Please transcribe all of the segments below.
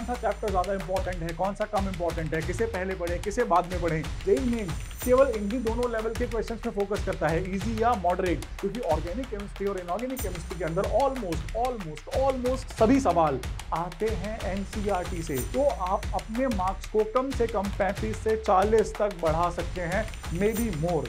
सा चैप्टर ज्यादा इंपॉर्टेंट है, कौन सा कम इंपॉर्टेंट है, किसे पहले पढ़ें किसे बाद में पढ़ें। जेईई मेंस केवल इन्हीं दोनों लेवल के क्वेश्चंस पे फोकस करता है, इजी या मॉडरेट, क्योंकि ऑर्गेनिक केमिस्ट्री और इनऑर्गेनिक केमिस्ट्री के अंदर ऑलमोस्ट सभी सवाल आते हैं एनसीईआरटी से। तो आप अपने मार्क्स को कम से कम 35 से 40 तक बढ़ा सकते हैं, may be more.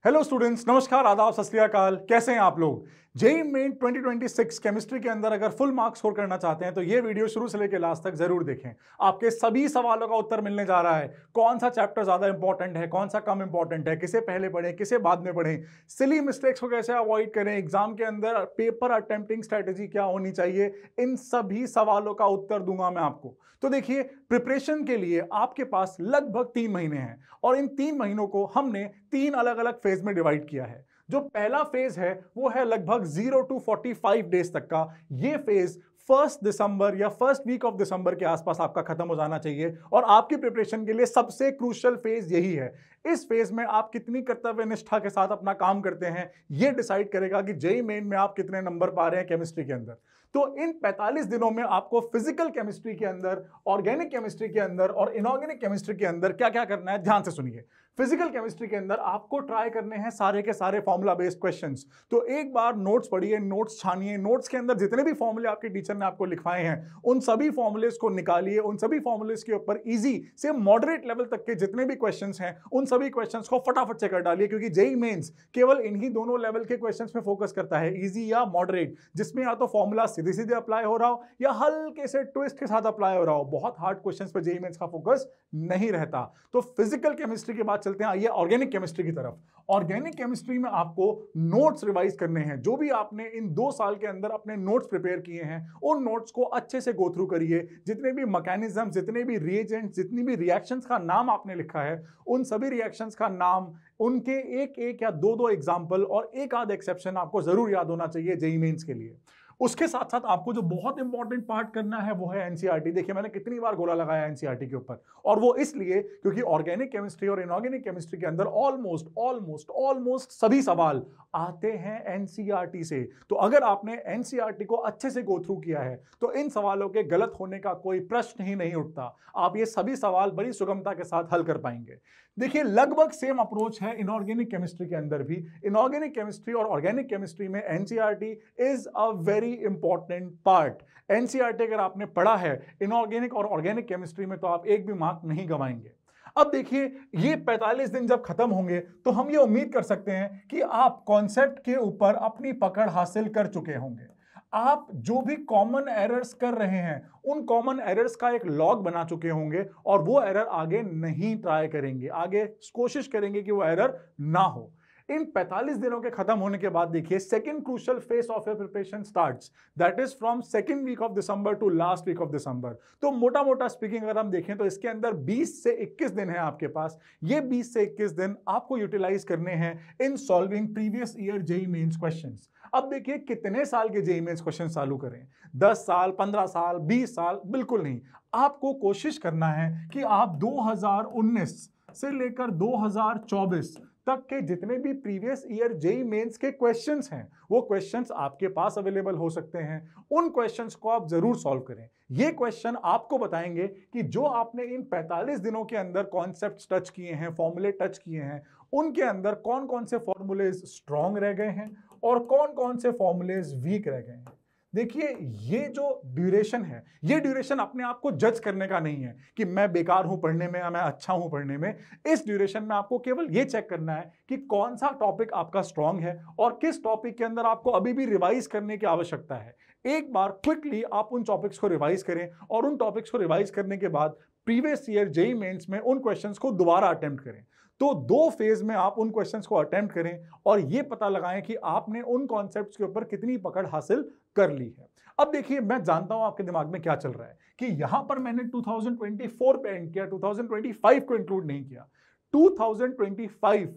Hello students, नमस्कार, आदाब, सत श्री अकाल, कैसे हैं आप लोग। जेईई मेन 2026 केमिस्ट्री के अंदर अगर फुल मार्क्स स्कोर करना चाहते हैं तो ये वीडियो शुरू से लेकर लास्ट तक जरूर देखें। आपके सभी सवालों का उत्तर मिलने जा रहा है, कौन सा चैप्टर ज्यादा इंपॉर्टेंट है, कौन सा कम इंपॉर्टेंट है, किसे पहले पढ़ें किसे बाद में पढ़ें, सिली मिस्टेक्स को कैसे अवॉइड करें, एग्जाम के अंदर पेपर अटेम्प्टिंग स्ट्रेटेजी क्या होनी चाहिए, इन सभी सवालों का उत्तर दूंगा मैं आपको। तो देखिए, प्रिपरेशन के लिए आपके पास लगभग 3 महीने हैं और इन 3 महीनों को हमने 3 अलग अलग फेज में डिवाइड किया है। जो पहला फेज है वो है लगभग 0 to 45 डेज तक का। ये फेज 1 दिसंबर या फर्स्ट वीक ऑफ दिसंबर के आसपास आपका खत्म हो जाना चाहिए और आपकी प्रिपरेशन के लिए सबसे क्रूशियल फेज यही है। इस फेज में आप कितनी कर्तव्य निष्ठा के साथ अपना काम करते हैं ये डिसाइड करेगा कि जेईई मेन में आप कितने नंबर पा रहे हैं केमिस्ट्री के अंदर। तो इन 45 दिनों में आपको फिजिकल केमिस्ट्री के अंदर, ऑर्गेनिक केमिस्ट्री के अंदर और इनऑर्गेनिक केमिस्ट्री के अंदर क्या क्या करना है, ध्यान से सुनिए। फिजिकल केमिस्ट्री के अंदर आपको ट्राई करने हैं सारे के सारे फॉर्मूला बेस्ड क्वेश्चंस। तो एक बार नोट्स पढ़िए, नोट्स छानिए, नोट्स के अंदर जितने भी फॉर्मूले आपके टीचर ने आपको लिखवाए हैं उन सभी फॉर्मूलेस को निकालिए। उन सभी फॉर्मूलेस के ऊपर इजी से मॉडरेट लेवल तक के जितने भी क्वेश्चंस हैं उन सभी क्वेश्चंस को फटाफट से कर डालिए, क्योंकि जेईई मेंस केवल इन्हीं दोनों लेवल के क्वेश्चंस पे फोकस करता है, इजी या मॉडरेट, जिसमें या तो फॉर्मूला सीधे सीधे अप्लाई हो रहा हो या हल्के से ट्विस्ट के साथ अप्लाई हो रहा हो। बहुत हार्ड क्वेश्चंस पे जेईई मेंस का फोकस नहीं रहता। तो फिजिकल केमिस्ट्री के बाद चलते हैं आइए ऑर्गेनिक केमिस्ट्री की तरफ। ऑर्गेनिक केमिस्ट्री में आपको नोट्स रिवाइज करने हैं। जो भी आपने इन 2 साल के अंदर अपने नोट्स प्रिपेयर किए हैं उन नोट्स को अच्छे से गो थ्रू करिए। जितने भी मैकेनिज्म, जितने भी रिएजेंट्स, जितनी भी रिएक्शंस का नाम आपने लिखा है उन सभी रिएक्शंस का नाम, उनके एक या दो एग्जाम्पल और एक आध एक्सेप्शन आपको जरूर याद होना चाहिए जेईई मेंस के लिए। उसके साथ साथ आपको जो बहुत इंपॉर्टेंट पार्ट करना है वो है एनसीईआरटी। देखिए, मैंने कितनी बार गोला लगाया एनसीईआरटी के ऊपर, और वो इसलिए क्योंकि ऑर्गेनिक केमिस्ट्री और इनऑर्गेनिक केमिस्ट्री के अंदर ऑलमोस्ट सभी सवाल आते हैं एनसीईआरटी से। तो अगर आपने एनसीईआरटी को अच्छे से गो थ्रू किया है तो इन सवालों के गलत होने का कोई प्रश्न ही नहीं उठता। आप ये सभी सवाल बड़ी सुगमता के साथ हल कर पाएंगे। देखिए, लगभग सेम अप्रोच है इनऑर्गेनिक केमिस्ट्री के अंदर भी। इनऑर्गेनिक केमिस्ट्री और ऑर्गेनिक केमिस्ट्री में NCERT is a very important part. NCERT अगर आपने पढ़ा है इनऑर्गेनिक और ऑर्गेनिक केमिस्ट्री में तो आप एक भी मार्क नहीं गंवाएंगे। अब देखिए, ये 45 दिन जब खत्म होंगे तो हम ये उम्मीद कर सकते हैं कि आप कॉन्सेप्ट के ऊपर अपनी पकड़ हासिल कर चुके होंगे। आप जो भी कॉमन एरर्स कर रहे हैं उन कॉमन एरर्स का एक लॉग बना चुके होंगे और वो एरर आगे नहीं ट्राई करेंगे, आगे कोशिश करेंगे कि वो एरर ना हो। इन 45 दिनों के खत्म होने के बाद देखिए, second crucial phase of your preparation starts, that is from second week of December to last week of December. तो मोटा मोटा स्पीकिंग अगर हम देखें तो इसके अंदर 20 से 21 दिन है आपके पास। ये 20 से 21 दिन आपको यूटिलाइज करने हैं in solving previous year JEE Mains questions. अब देखिए, कितने साल के जेईई मेंस क्वेश्चन चालू करें, 10 साल, 15 साल, 20 साल, बिल्कुल नहीं। आपको कोशिश करना है कि आप 2019 से लेकर 2024 तक के जितने भी प्रीवियस ईयर जेईई मेंस के क्वेश्चंस हैं वो क्वेश्चंस आपके पास अवेलेबल हो सकते हैं। उन क्वेश्चंस को आप जरूर सॉल्व करें। ये क्वेश्चन आपको बताएंगे कि जो आपने इन 45 दिनों के अंदर कॉन्सेप्ट्स टच किए हैं, फॉर्मूले टच किए हैं, उनके अंदर कौन कौन से फॉर्मूलेज स्ट्रॉन्ग रह गए हैं और कौन कौन से फॉर्मूलेज वीक रह गए हैं। देखिए, ये जो ड्यूरेशन है ये ड्यूरेशन अपने आप को जज करने का नहीं है कि मैं बेकार हूं पढ़ने में या मैं अच्छा हूं पढ़ने में। इस ड्यूरेशन में आपको केवल ये चेक करना है कि कौन सा टॉपिक आपका स्ट्रांग है और किस टॉपिक के अंदर आपको अभी भी रिवाइज करने की आवश्यकता है। एक बार क्विकली आप उन टॉपिक्स को रिवाइज करें और उन टॉपिक्स को रिवाइज करने के बाद प्रीवियस ईयर जेईई मेंस में उन क्वेश्चंस को दोबारा अटेम्प्ट करें। तो 2 फेज में आप उन क्वेश्चंस को अटेम्प्ट करें और ये पता लगाएं कि आपने उन कॉन्सेप्ट्स के ऊपर कितनी पकड़ हासिल कर ली है। अब देखिए, मैं जानता हूं आपके दिमाग में क्या चल रहा है कि यहां पर मैंने 2024 पे एंड किया, 2025 को इंक्लूड नहीं किया। 2025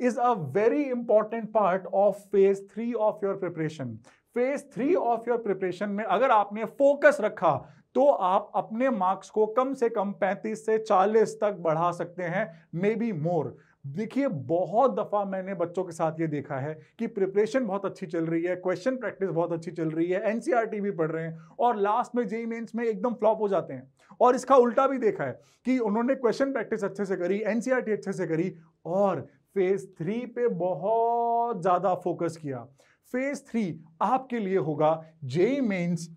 is a very important part of phase 3 of your preparation. Phase 3 of your preparation में अगर आपने फोकस रखा तो आप अपने मार्क्स को कम से कम 35 से 40 तक बढ़ा सकते हैं, मे बी मोर। देखिए बहुत दफा मैंने बच्चों के साथ ये देखा है कि प्रिपरेशन बहुत अच्छी चल रही है, क्वेश्चन प्रैक्टिस बहुत अच्छी चल रही है, एनसीईआरटी भी पढ़ रहे हैं और लास्ट में जेईई मेंस में एकदम फ्लॉप हो जाते हैं। और इसका उल्टा भी देखा है कि उन्होंने क्वेश्चन प्रैक्टिस अच्छे से करी, एनसीईआरटी अच्छे से करी और फेज 3 पे बहुत ज्यादा फोकस किया। फेज 3 आपके लिए होगा जेईई मेंस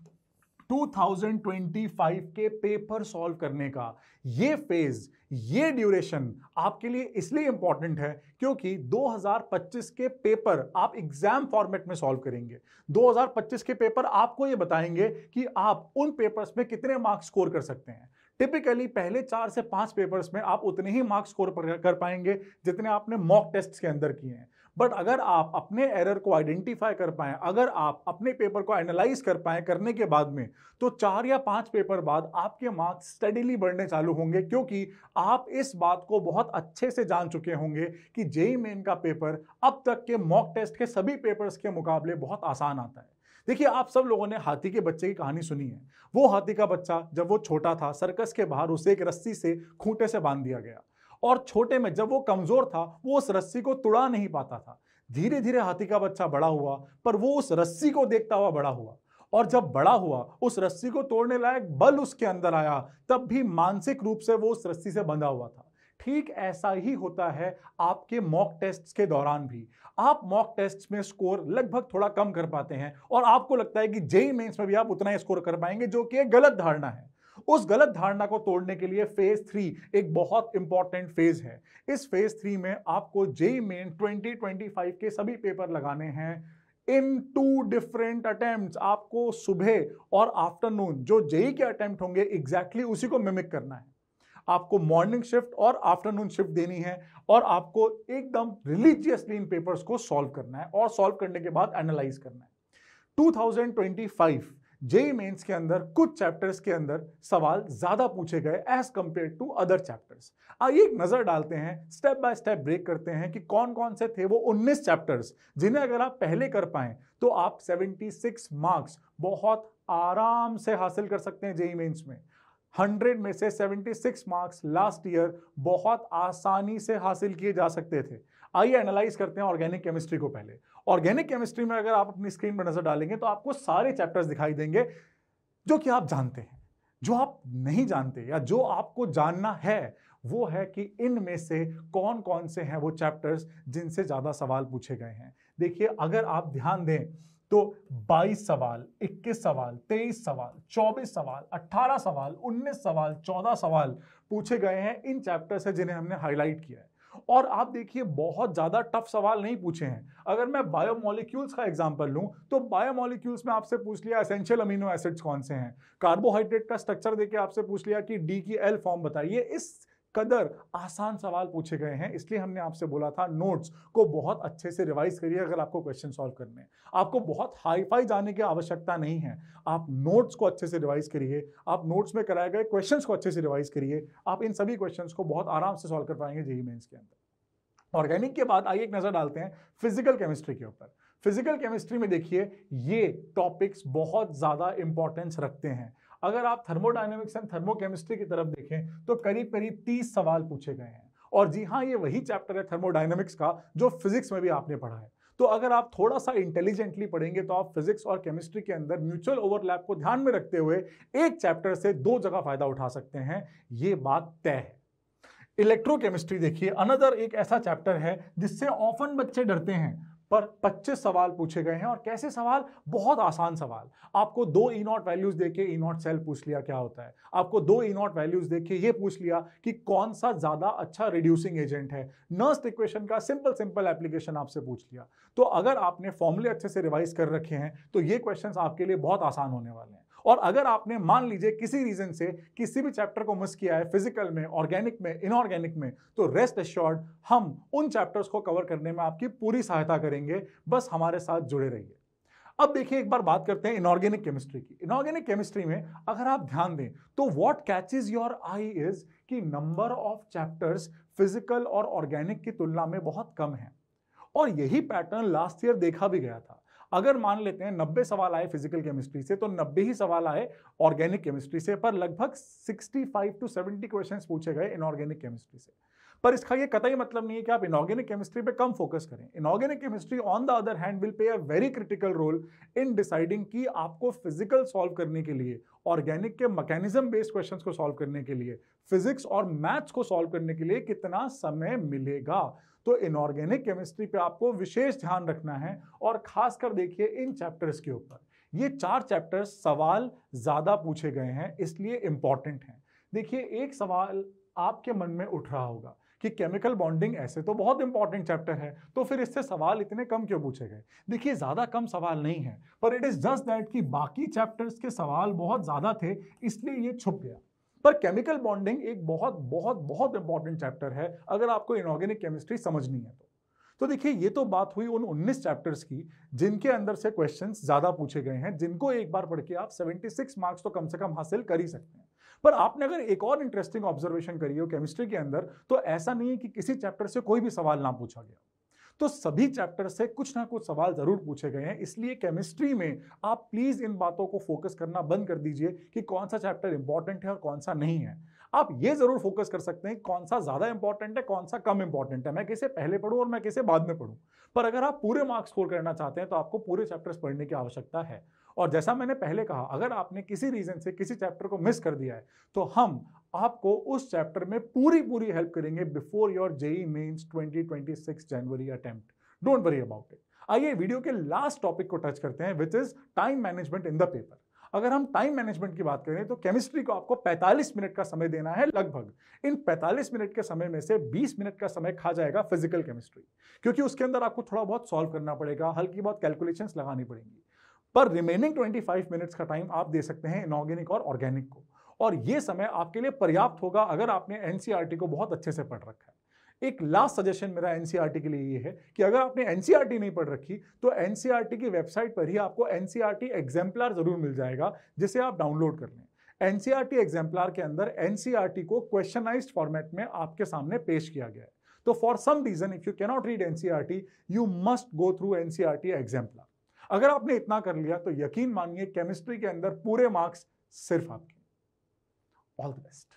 2025 के पेपर सॉल्व करने का। ये फेज, ये ड्यूरेशन आपके लिए इसलिए इंपॉर्टेंट है क्योंकि 2025 के पेपर आप एग्जाम फॉर्मेट में सॉल्व करेंगे। 2025 के पेपर आपको ये बताएंगे कि आप उन पेपर्स में कितने मार्क्स स्कोर कर सकते हैं। टिपिकली पहले 4 से 5 पेपर्स में आप उतने ही मार्क्स स्कोर कर पाएंगे जितने आपने मॉक टेस्ट के अंदर किए हैं। बट अगर आप अपने एरर को आइडेंटिफाई कर पाएं, अगर आप अपने पेपर को एनालाइज कर पाएं करने के बाद में, तो 4 या 5 पेपर बाद आपके मार्क्स स्टडीली बढ़ने चालू होंगे क्योंकि आप इस बात को बहुत अच्छे से जान चुके होंगे कि जेईई मेन का पेपर अब तक के मॉक टेस्ट के सभी पेपर्स के मुकाबले बहुत आसान आता है। देखिए आप सब लोगों ने हाथी के बच्चे की कहानी सुनी है। वो हाथी का बच्चा जब वो छोटा था, सर्कस के बाहर उसे एक रस्सी से खूंटे से बांध दिया गया और छोटे में जब वो कमजोर था वो उस रस्सी को तुड़ा नहीं पाता था। धीरे धीरे हाथी का बच्चा बड़ा हुआ पर वो उस रस्सी को देखता हुआ बड़ा हुआ और जब बड़ा हुआ उस रस्सी को तोड़ने लायक बल उसके अंदर आया, तब भी मानसिक रूप से वो उस रस्सी से बंधा हुआ था। ठीक ऐसा ही होता है आपके मॉक टेस्ट्स के दौरान भी। आप मॉक टेस्ट्स में स्कोर लगभग थोड़ा कम कर पाते हैं और आपको लगता है कि जेईई मेंस में भी आप उतना ही स्कोर कर पाएंगे, जो कि एक गलत धारणा है। उस गलत धारणा को तोड़ने के लिए फेज 3 एक बहुत इंपॉर्टेंट फेज है। इस फेज 3 में आपको जेईई मेन 2025 के सभी पेपर लगाने हैं इन 2 डिफरेंट अटेम्प्ट्स। आपको सुबह और आफ्टरनून जो जेईई के अटेम्प्ट होंगे एग्जैक्टली उसी को मिमिक करना है। आपको मॉर्निंग शिफ्ट और आफ्टरनून शिफ्ट देनी है और आपको एकदम रिलीजियसली इन पेपर्स को सॉल्व करना है और सॉल्व करने के बाद एनालाइज करना है। 2025 जेईई मेंस के अंदर कुछ चैप्टर्स के अंदर सवाल ज्यादा पूछे गए as compare to other chapters. आइए एक नजर डालते हैं, स्टेप बाय स्टेप ब्रेक करते हैं कि कौन कौन से थे वो 19 चैप्टर्स जिन्हें अगर आप पहले कर पाएं तो आप 76 मार्क्स बहुत आराम से हासिल कर सकते हैं जेईई मेंस में। 100 में से 76 मार्क्स लास्ट ईयर बहुत आसानी से हासिल किए जा सकते थे। आइए एनालाइज करते हैं ऑर्गेनिक केमिस्ट्री को। पहले ऑर्गेनिक केमिस्ट्री में अगर आप अपनी स्क्रीन पर नजर डालेंगे तो आपको सारे चैप्टर्स दिखाई देंगे जो कि आप जानते हैं। जो आप नहीं जानते या जो आपको जानना है वो है कि इनमें से कौन कौन से हैं वो चैप्टर्स जिनसे ज्यादा सवाल पूछे गए हैं। देखिए अगर आप ध्यान दें तो 22 सवाल, 21 सवाल, 23 सवाल, 24 सवाल, 18 सवाल, 19 सवाल, 14 सवाल पूछे गए हैं इन चैप्टर से जिन्हें हमने हाईलाइट किया है। और आप देखिए बहुत ज्यादा टफ सवाल नहीं पूछे हैं। अगर मैं बायोमोलिक्यूल्स का एग्जांपल लूं तो बायोमोलिक्यूल्स में आपसे पूछ लिया एसेंशियल अमीनो एसिड्स कौन से हैं। कार्बोहाइड्रेट का स्ट्रक्चर देके आपसे पूछ लिया कि डी की एल फॉर्म बताइए। इस कदर आसान सवाल पूछे गए हैं, इसलिए हमने आपसे बोला था नोट्स को बहुत अच्छे से रिवाइज करिए अगर आपको क्वेश्चन सॉल्व करने हैं। आपको बहुत हाई फाई जाने की आवश्यकता नहीं है। आप नोट्स को अच्छे से रिवाइज करिए, आप नोट्स में कराए गए क्वेश्चंस को अच्छे से रिवाइज करिए। आप इन सभी क्वेश्चंस को बहुत आराम से सॉल्व कर पाएंगे जेईई मेंस के अंदर। ऑर्गेनिक के बाद आइए एक नजर डालते हैं फिजिकल केमिस्ट्री के ऊपर। फिजिकल केमिस्ट्री में देखिए ये टॉपिक्स बहुत ज्यादा इंपॉर्टेंस रखते हैं। अगर आप थर्मोडायनेमिक्स एंड थर्मोकेमिस्ट्री की तरफ देखें तो करीब करीब 30 सवाल पूछे गए हैं। और जी हाँ, ये वही चैप्टर है थर्मोडायनेमिक्स का जो फिजिक्स में भी आपने पढ़ा है। तो अगर आप थोड़ा सा इंटेलिजेंटली पढ़ेंगे तो आप फिजिक्स और केमिस्ट्री के अंदर म्यूचुअल ओवरलैप को ध्यान में रखते हुए एक चैप्टर से 2 जगह फायदा उठा सकते हैं, ये बात तय है। इलेक्ट्रोकेमिस्ट्री देखिए अनदर एक ऐसा चैप्टर है जिससे ऑफन बच्चे डरते हैं, पर 25 सवाल पूछे गए हैं। और कैसे सवाल? बहुत आसान सवाल। आपको 2 E0 वैल्यूज देके E0 सेल पूछ लिया क्या होता है, आपको 2 E0 वैल्यूज देके ये पूछ लिया कि कौन सा ज्यादा अच्छा रिड्यूसिंग एजेंट है। नर्स्ट इक्वेशन का सिंपल एप्लीकेशन आपसे पूछ लिया। तो अगर आपने फॉर्मूले अच्छे से रिवाइज कर रखे हैं तो ये क्वेश्चंस आपके लिए बहुत आसान होने वाले हैं। और अगर आपने मान लीजिए किसी रीजन से किसी भी चैप्टर को मिस किया है फिजिकल में, ऑर्गेनिक में, इनऑर्गेनिक में, तो रेस्ट एश्योर्ड हम उन चैप्टर्स को कवर करने में आपकी पूरी सहायता करेंगे। बस हमारे साथ जुड़े रहिए। अब देखिए एक बार बात करते हैं इनऑर्गेनिक केमिस्ट्री की। इनऑर्गेनिक केमिस्ट्री में अगर आप ध्यान दें तो what catches your I is कि नंबर ऑफ चैप्टर्स फिजिकल और ऑर्गेनिक की तुलना में बहुत कम है। और यही पैटर्न लास्ट ईयर देखा भी गया था। अगर मान लेते हैं 90 सवाल आए फिजिकल केमिस्ट्री से तो 90 ही सवाल आए ऑर्गेनिक केमिस्ट्री से, पर लगभग 65 to 70 क्वेश्चंस पूछे गए इनऑर्गेनिक केमिस्ट्री से। पर इसका ये कतई मतलब नहीं है कि आप इनऑर्गेनिक केमिस्ट्री पे कम फोकस करें। Inorganic chemistry on the other hand will play a very critical role in deciding कि आपको फिजिकल सॉल्व करने के लिए, ऑर्गेनिक के मैकेनिज्म बेस्ड क्वेश्चंस को सॉल्व करने के लिए, फिजिक्स और मैथ्स को सॉल्व करने के लिए कितना समय मिलेगा। तो इनऑर्गेनिक केमिस्ट्री पे आपको विशेष ध्यान रखना है और खासकर देखिए इन चैप्टर्स के ऊपर। ये 4 चैप्टर्स सवाल ज्यादा पूछे गए हैं, इसलिए इंपॉर्टेंट हैं। देखिए एक सवाल आपके मन में उठ रहा होगा कि केमिकल बॉन्डिंग ऐसे तो बहुत इंपॉर्टेंट चैप्टर है, तो फिर इससे सवाल इतने कम क्यों पूछे गए। देखिए ज्यादा कम सवाल नहीं है, पर इट इज जस्ट दैट कि बाकी चैप्टर्स के सवाल बहुत ज्यादा थे, इसलिए ये छुप गया। पर केमिकल बॉन्डिंग एक बहुत बहुत बहुत इंपॉर्टेंट चैप्टर है अगर आपको इनऑर्गेनिक केमिस्ट्री समझनी है तो देखिए ये तो बात हुई उन 19 चैप्टर्स की जिनके अंदर से क्वेश्चंस ज्यादा पूछे गए हैं, जिनको एक बार पढ़ के आप 76 मार्क्स तो कम से कम हासिल कर ही सकते हैं। पर आपने अगर एक और इंटरेस्टिंग ऑब्जर्वेशन करी हो केमिस्ट्री के अंदर, तो ऐसा नहीं है कि किसी चैप्टर से कोई भी सवाल ना पूछा गया, तो सभी चैप्टर से कुछ ना कुछ सवाल जरूर पूछे गए हैं। इसलिए केमिस्ट्री में आप प्लीज इन बातों को फोकस करना बंद कर दीजिए कि कौन सा चैप्टर इंपॉर्टेंट है और कौन सा नहीं है। आप ये जरूर फोकस कर सकते हैं कौन सा ज्यादा इंपॉर्टेंट है, कौन सा कम इंपॉर्टेंट है, मैं किसे पहले पढ़ूं और मैं किसे बाद में पढ़ूं। पर अगर आप पूरे मार्क्स स्कोर करना चाहते हैं तो आपको पूरे चैप्टर्स पढ़ने की आवश्यकता है। और जैसा मैंने पहले कहा, अगर आपने किसी रीजन से किसी चैप्टर को मिस कर दिया है तो हम आपको उस चैप्टर में पूरी हेल्प करेंगे before your JEE Mains 2026 January attempt. Don't worry about it. आइए वीडियो के लास्ट टॉपिक को टच करते हैं, which is time management in the paper. अगर हम टाइम मैनेजमेंट की बात करें तो केमिस्ट्री को आपको 45 मिनट का समय देना है लगभग। इन 45 मिनट के समय में से 20 मिनट का समय खा जाएगा फिजिकल केमिस्ट्री, क्योंकि उसके अंदर आपको थोड़ा बहुत सॉल्व करना पड़ेगा, हल्की बहुत कैलकुलेशंस लगानी पड़ेंगी। पर रिमेनिंग 25 मिनट्स का टाइम आप दे सकते हैं इनऑर्गेनिक और ऑर्गेनिक को, और यह समय आपके लिए पर्याप्त होगा अगर आपने एनसीईआरटी को बहुत अच्छे से पढ़ रखा है। एक लास्ट सजेशन मेरा एनसीईआरटी के लिए ये है कि अगर आपने एनसीईआरटी नहीं पढ़ रखी तो एनसीईआरटी की वेबसाइट पर ही आपको एनसीईआरटी एग्जाम्पलर जरूर मिल जाएगा, जिसे आप डाउनलोड कर लें। एनसीईआरटी एग्जाम्पलर के अंदर एनसीईआरटी को क्वेश्चनाइज्ड फॉर्मेट में आपके सामने पेश किया गया है। तो for some reason if you can not read NCERT, you must go through NCERT exemplar. अगर आपने इतना कर लिया तो यकीन मानिए केमिस्ट्री के अंदर पूरे मार्क्स सिर्फ आपके। All the best.